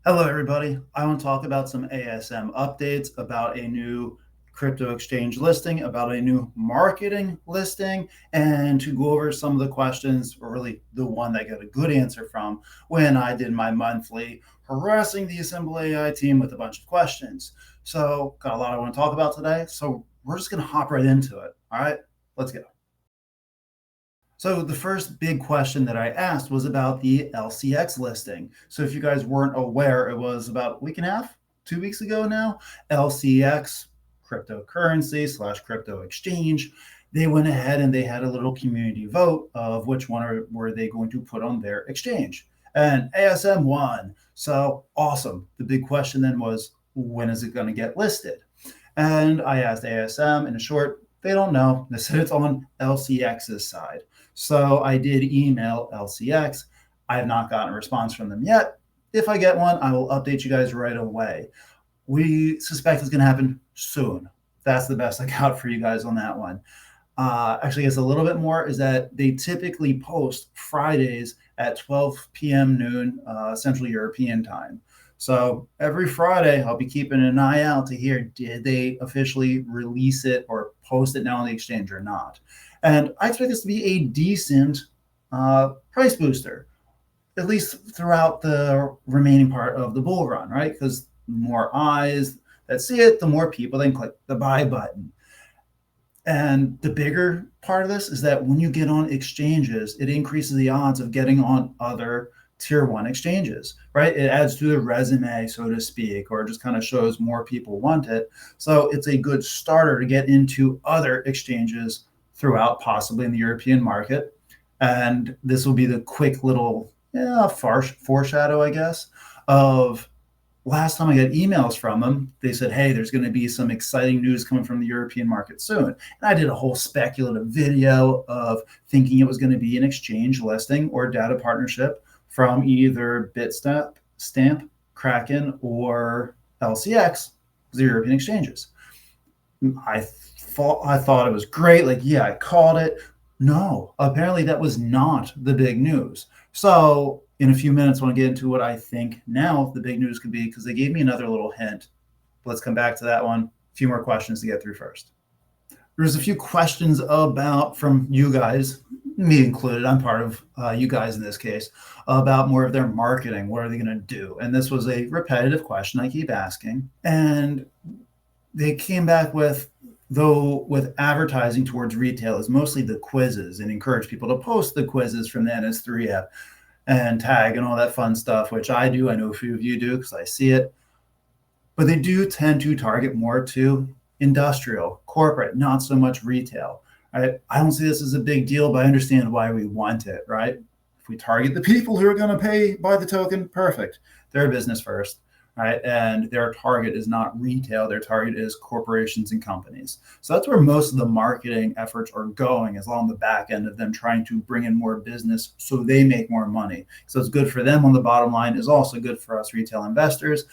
Hello, everybody. I want to talk about some ASM updates, about a new crypto exchange listing, about a new marketing listing, and to go over some of the questions, or really the one that I got a good answer from when I did my monthly harassing the assembleai team with a bunch of questions. So, got a lot I want to talk about today. So, we're just going to hop right into it. All right, let's go. So the first big question that I asked was about the LCX listing. So if you guys weren't aware, it was about a week and a half, 2 weeks ago now, LCX, cryptocurrency slash crypto exchange. They went ahead and they had a little community vote of which one were they going to put on their exchange. And ASM won. So awesome. The big question then was, when is it going to get listed? And I asked ASM, in short, they don't know. They said it's on LCX's side. So I did email LCX. I have not gotten a response from them yet. If I get one, I will update you guys right away. We suspect it's going to happen soon. That's the best I got for you guys on that one. Actually, it's a little bit more is that they typically post Fridays at 12 p.m. noon Central European time. So every Friday, I'll be keeping an eye out to hear, did they officially release it or post it now on the exchange or not? And I expect this to be a decent price booster, at least throughout the remaining part of the bull run, right? Because the more eyes that see it, the more people then click the buy button. And the bigger part of this is that when you get on exchanges, it increases the odds of getting on other tier one exchanges, right? It adds to the resume, so to speak, or just kind of shows more people want it. So it's a good starter to get into other exchanges throughout, possibly in the European market. And this will be the quick little foreshadow, I guess, of last time I got emails from them. They said, hey, there's going to be some exciting news coming from the European market soon. And I did a whole speculative video of thinking it was going to be an exchange listing or data partnership from either Bitstamp, Kraken, or LCX, the European exchanges. I thought it was great. Like, yeah, I called it. No, apparently that was not the big news. So in a few minutes, I want to get into what I think now the big news could be, because they gave me another little hint. Let's come back to that one. A few more questions to get through first. There's a few questions about from you guys, me included. I'm part of you guys in this case, about more of their marketing. What are they going to do? And this was a repetitive question I keep asking. And they came back with, though, with advertising towards retail is mostly the quizzes, and encourage people to post the quizzes from the NS3 app and tag and all that fun stuff, which I do. I know a few of you do because I see it. But they do tend to target more to industrial, corporate, not so much retail. Right? I don't see this as a big deal, but I understand why we want it, right? If we target the people who are going to pay by the token, perfect. They're business first, right? And their target is not retail. Their target is corporations and companies. So that's where most of the marketing efforts are going, is along the back end of them trying to bring in more business so they make more money. So it's good for them on the bottom line, is also good for us retail investors.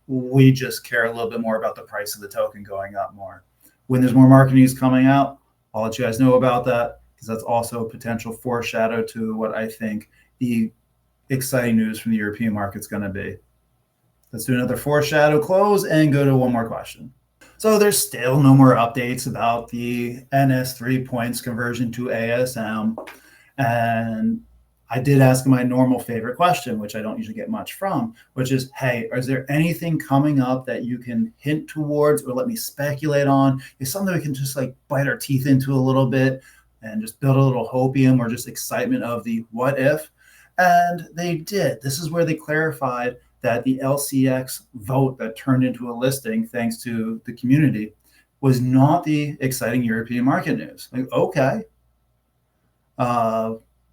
We just care a little bit more about the price of the token going up more. When there's more market news coming out, I'll let you guys know about that, because that's also a potential foreshadow to what I think the exciting news from the European market's going to be. Let's do another foreshadow close and go to one more question. So there's still no more updates about the NS3 points conversion to ASM. And I did ask my normal favorite question, which I don't usually get much from, which is, hey, is there anything coming up that you can hint towards or let me speculate on? Is something we can just like bite our teeth into a little bit and just build a little hopium or just excitement of the what if? And they did. This is where they clarified that the LCX vote that turned into a listing, thanks to the community, was not the exciting European market news. Like, okay.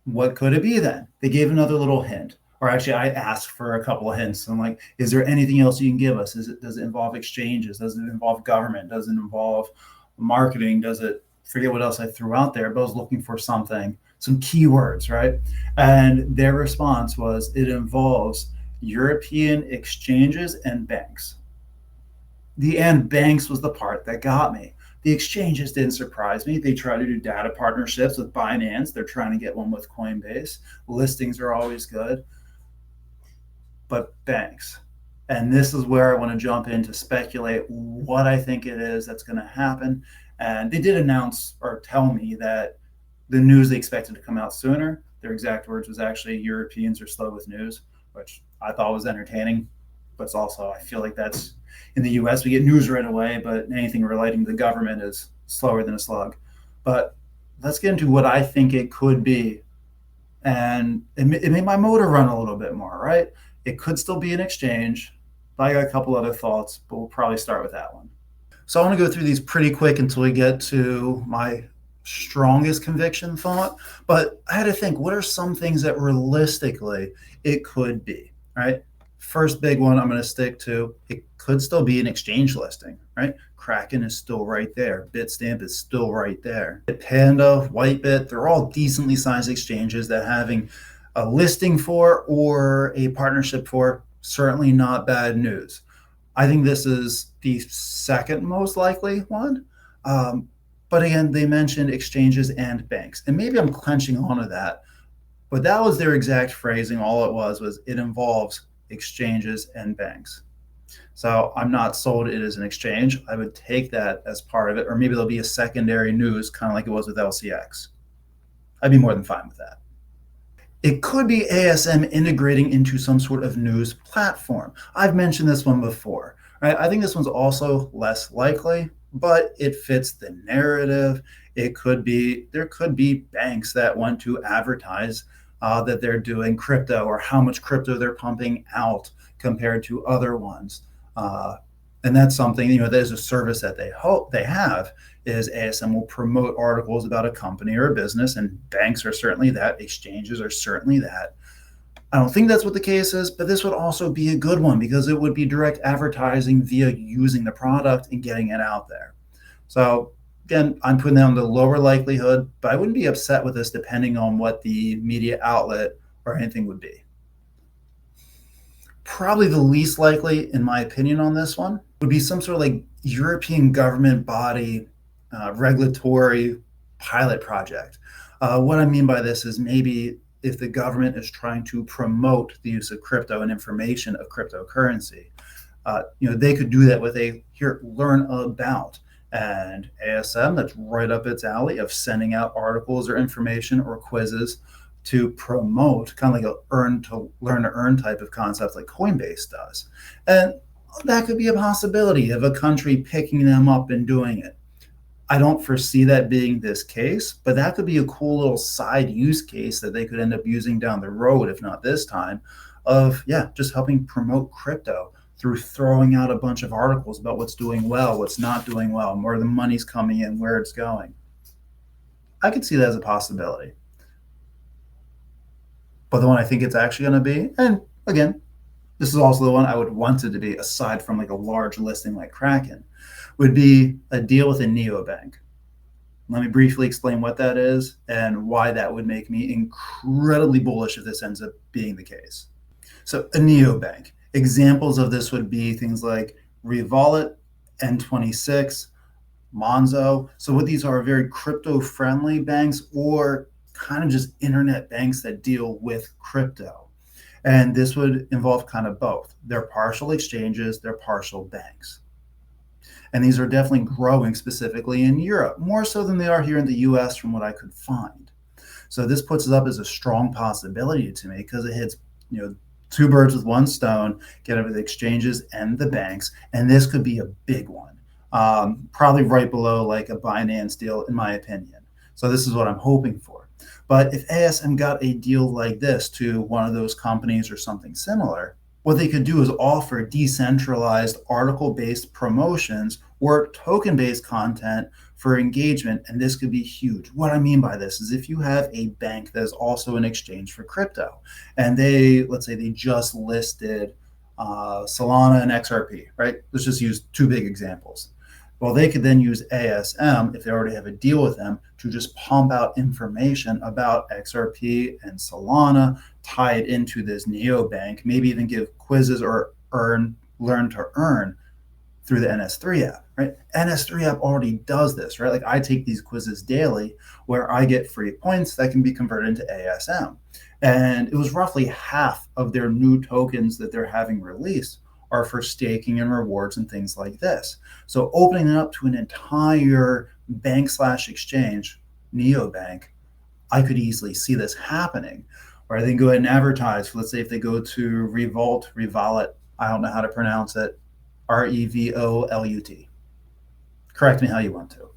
What could it be then? They gave another little hint. Or actually, I asked for a couple of hints. I'm like, is there anything else you can give us? Does it involve exchanges? Does it involve government? Does it involve marketing? Does it, forget what else I threw out there, but I was looking for something, some keywords, right? And their response was, it involves European exchanges and banks. The and banks was the part that got me. The exchanges didn't surprise me. They try to do data partnerships with Binance. They're trying to get one with Coinbase. Listings are always good. But banks, And this is where I want to jump in to speculate what I think it is that's going to happen. And they did announce or tell me that the news they expected to come out sooner. Their exact words was actually Europeans are slow with news, which I thought was entertaining. But it's also, I feel like that's in the US, we get news right away, but anything relating to the government is slower than a slug. But let's get into what I think it could be. And it made my motor run a little bit more, right? It could still be an exchange. But I got a couple other thoughts, but we'll probably start with that one. So I want to go through these pretty quick until we get to my strongest conviction thought. But I had to think, what are some things that realistically it could be, right? First big one I'm going to stick to, it could still be an exchange listing, right? Kraken is still right there. Bitstamp is still right there. Panda, Whitebit, they're all decently sized exchanges that having a listing for or a partnership for, certainly not bad news. I think this is the second most likely one. But again, they mentioned exchanges and banks. And maybe I'm clenching onto that, but that was their exact phrasing. All it was it involves exchanges and banks. So I'm not sold it is an exchange. I would take that as part of it, or maybe there'll be a secondary news, kind of like it was with LCX. I'd be more than fine with that. It could be ASM integrating into some sort of news platform. I've mentioned this one before, right? I think this one's also less likely, but it fits the narrative. There could be banks that want to advertise that they're doing crypto or how much crypto they're pumping out compared to other ones. And that's something, there's a service that they hope they have is ASM will promote articles about a company or a business, and banks are certainly that, exchanges are certainly that. I don't think that's what the case is, but this would also be a good one because it would be direct advertising via using the product and getting it out there. So again, I'm putting down the lower likelihood, but I wouldn't be upset with this depending on what the media outlet or anything would be. Probably the least likely, in my opinion, on this one would be some sort of like European government body regulatory pilot project. What I mean by this is maybe if the government is trying to promote the use of crypto and information of cryptocurrency, they could do that with learn about. And ASM, that's right up its alley of sending out articles or information or quizzes to promote kind of like a learn to earn type of concept like Coinbase does. And that could be a possibility of a country picking them up and doing it. I don't foresee that being this case, but that could be a cool little side use case that they could end up using down the road, if not this time, of just helping promote crypto through throwing out a bunch of articles about what's doing well, what's not doing well, where the money's coming in, where it's going. I could see that as a possibility. But the one I think it's actually going to be, and again, this is also the one I would want it to be, aside from like a large listing like Kraken, would be a deal with a neobank. Let me briefly explain what that is and why that would make me incredibly bullish if this ends up being the case. So a neobank. Examples of this would be things like Revolut, N26, Monzo. So what these are very crypto-friendly banks or kind of just internet banks that deal with crypto. And this would involve kind of both. They're partial exchanges, they're partial banks. And these are definitely growing specifically in Europe, more so than they are here in the US from what I could find. So this puts it up as a strong possibility to me because it hits, two birds with one stone, get over the exchanges and the banks. And this could be a big one, probably right below like a Binance deal, in my opinion. So this is what I'm hoping for. But if ASM got a deal like this to one of those companies or something similar, what they could do is offer decentralized article-based promotions or token-based content for engagement, and this could be huge. What I mean by this is if you have a bank that is also an exchange for crypto, and let's say they just listed Solana and XRP, right? Let's just use two big examples. Well, they could then use ASM, if they already have a deal with them, to just pump out information about XRP and Solana, tie it into this neobank, maybe even give quizzes or learn to earn through the NS3 app, right? NS3 app already does this, right? Like I take these quizzes daily where I get free points that can be converted into ASM. And it was roughly half of their new tokens that they're having released are for staking and rewards and things like this. So opening it up to an entire bank slash exchange, neobank, I could easily see this happening. Or they can go ahead and advertise. Let's say if they go to Revolut, I don't know how to pronounce it, Revolut. Correct me how you want to. All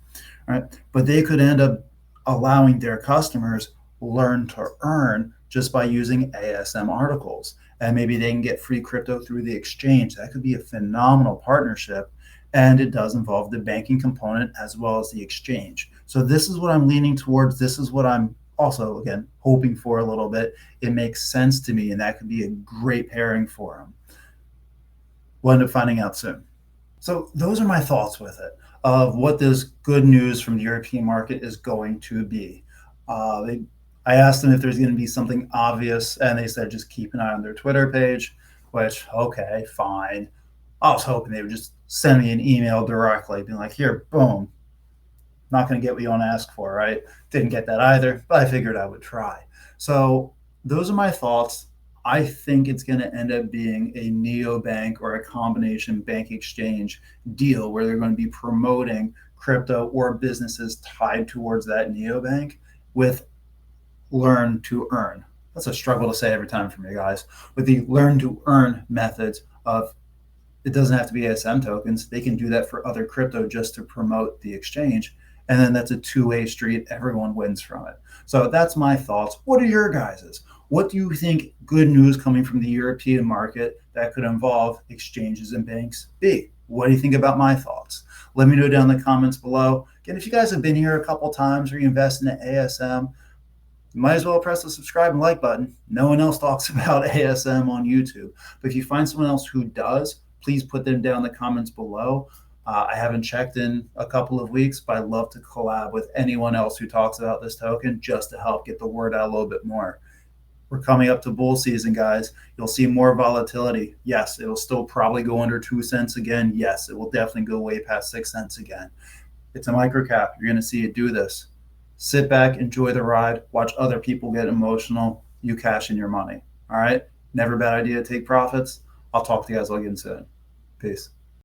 right. But they could end up allowing their customers learn to earn just by using ASM articles. And maybe they can get free crypto through the exchange. That could be a phenomenal partnership. And it does involve the banking component as well as the exchange. So this is what I'm leaning towards. This is what I'm also, again, hoping for a little bit. It makes sense to me, and that could be a great pairing for them. We'll end up finding out soon. So those are my thoughts with it, of what this good news from the European market is going to be. I asked them if there's going to be something obvious, and they said just keep an eye on their Twitter page, which, okay, fine. I was hoping they would just send me an email directly, being like, here, boom, not going to get what you want to ask for, right? Didn't get that either, but I figured I would try. So those are my thoughts. I think it's going to end up being a neobank or a combination bank exchange deal where they're going to be promoting crypto or businesses tied towards that neobank with learn to earn. That's a struggle to say every time for me, guys. With the learn to earn methods of, it doesn't have to be ASM tokens. They can do that for other crypto just to promote the exchange. And then that's a two-way street. Everyone wins from it. So that's my thoughts. What are your guys's? What do you think good news coming from the European market that could involve exchanges and banks be? What do you think about my thoughts? Let me know down in the comments below. Again, if you guys have been here a couple times or you invest in the ASM, you might as well press the subscribe and like button. No one else talks about ASM on YouTube. But if you find someone else who does, please put them down in the comments below. I haven't checked in a couple of weeks, but I'd love to collab with anyone else who talks about this token just to help get the word out a little bit more. We're coming up to bull season, guys. You'll see more volatility. Yes, it'll still probably go under 2 cents again. Yes, it will definitely go way past 6 cents again. It's a microcap. You're going to see it do this. Sit back, enjoy the ride, watch other people get emotional. You cash in your money. All right? Never a bad idea to take profits. I'll talk to you guys all again soon. Peace.